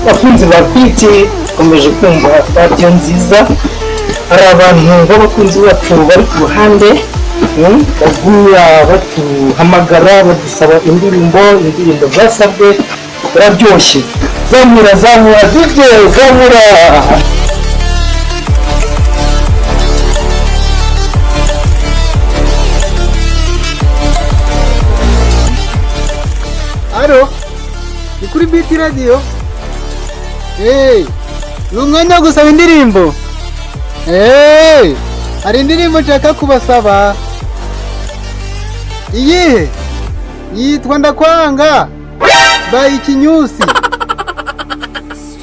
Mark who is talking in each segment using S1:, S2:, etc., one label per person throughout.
S1: abakunzi ba biti komeje kumva radio nziza, hari abantu b'abakunzi bacu bari ku ruhande bagumya batuhamagara badusaba indirimbo zasabwe, bararyoshye. Zamura DJ zamura.
S2: Alo, ni kuri Biti Radio? Ni umwanya wo gusaba indirimbo? Hari indirimbo nshaka kubasaba. Iyihe? Yitwa Ndakwanga by Kinyusi.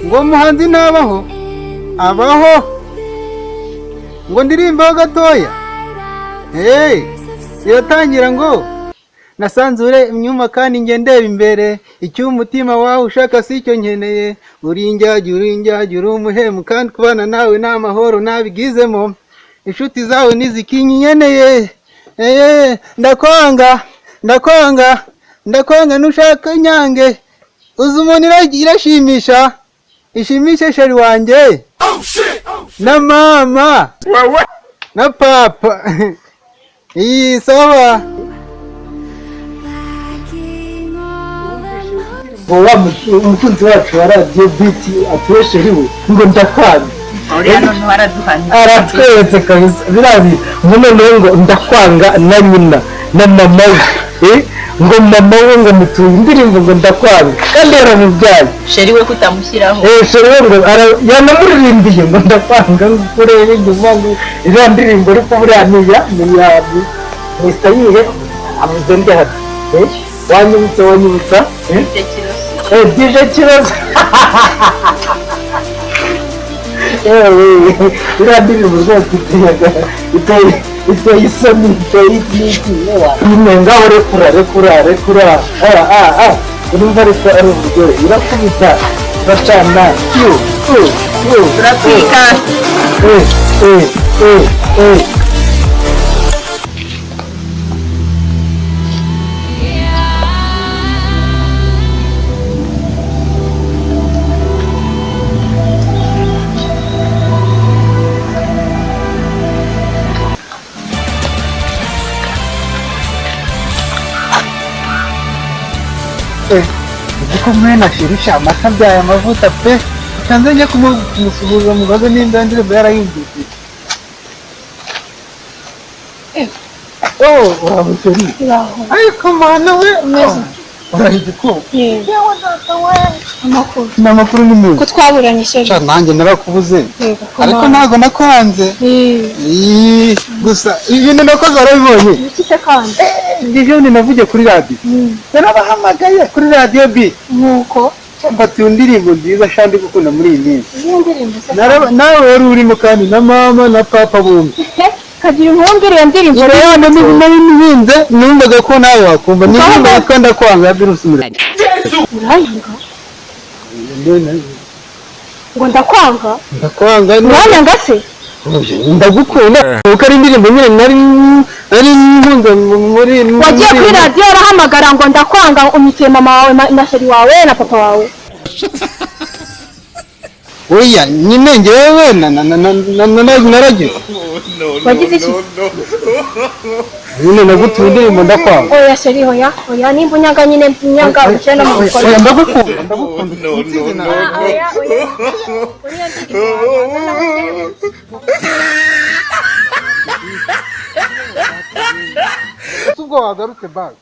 S2: Ngo muhanzi ntabaho? Abaho. Ngo ndirimbaho gatoya? Iratangira ngo nasanzure imyuma kandi ngendera imbere, icyo umutima wawe ushaka si cyo nkeneye, uri injyajya uri umuhemu kandi kubana nawe nta mahoro nabigizemo, inshuti zawe nizikinyeneye. Ndakwanga nushaka inyange, uzi umuntu irashimisha, ishimishe sheri wanjye na mama na papa. Iyi sawa.
S1: Umukunzi wacu wa radio Biti atuwesheriwe ngo ndakwanga. Aratwetse kabisa birabi ngo ndakwanga na nyina na mama we. Ngo mama we ngo mutuye indirimbo ngo ndakwanga kandi yaramubyaye.
S3: Sheri we kutamushyiraho.
S1: Sheri we ngo yanamuririmbiye ngo ndakwanga kurebe inyuma ngo iriya ndirimbo ariko buriya niya Mr. Yihe amuze ndi hati. Wanyibutsa DJ Kiroso. Iriya ndirimbo rwose iteye isoni, iteye ikintu ngaho rekura. Urumva ariko ari uburyohe, irakubita bacana
S3: turatwika.
S2: Uko mwena shirisha amata byaye amavuta pe, kanze njye kumusuhuza mubaze nimba ndirimbo yarayumvise. Urabuteri. Ariko mana we urahije ko.
S4: Yewe datawe
S2: Amakuru ni mwe.
S4: ko twaburanyije.
S2: Nanjye narakubuze. Ariko ntago nakwanze. Gusa ibintu nakoze arabibonye.
S4: Ikise kandi.
S2: Ndijo navuye kuri radio. Narabahamagaye kuri radio B.
S4: Nuko
S2: mbati indirimbo nziza shandi gukunda muri iyi minsi.
S4: Iyo ndirimbo se.
S2: Nawe wari urimo kandi na mama na papa bombi.
S4: Kagira impumbire ndirimbo.
S2: Rero nari nibinze numvaga ko nawe wakumva niba yitwa Ndakwanga Bruce Melody.
S4: Urayanga? Ngo ndakwanga?
S2: Ndakwanga
S4: ngase?
S2: ndagukunda uko ari indirimbo nyine nari nkunze muri
S4: wagiye kuri radio arahamagara ngo ndakwanga umitiye mama wawe na sheri wawe na papa wawe.
S2: Oya nyine ngewe naragize
S4: wagize iki?
S2: nyine nagutuye indirimbo Ndakwanga.
S4: Oya sheri hoya nimba unyaga nyine unyaga ucena mu gukora.
S2: Oya ndagukunda
S4: Oya
S2: ubwo wagarutse bag.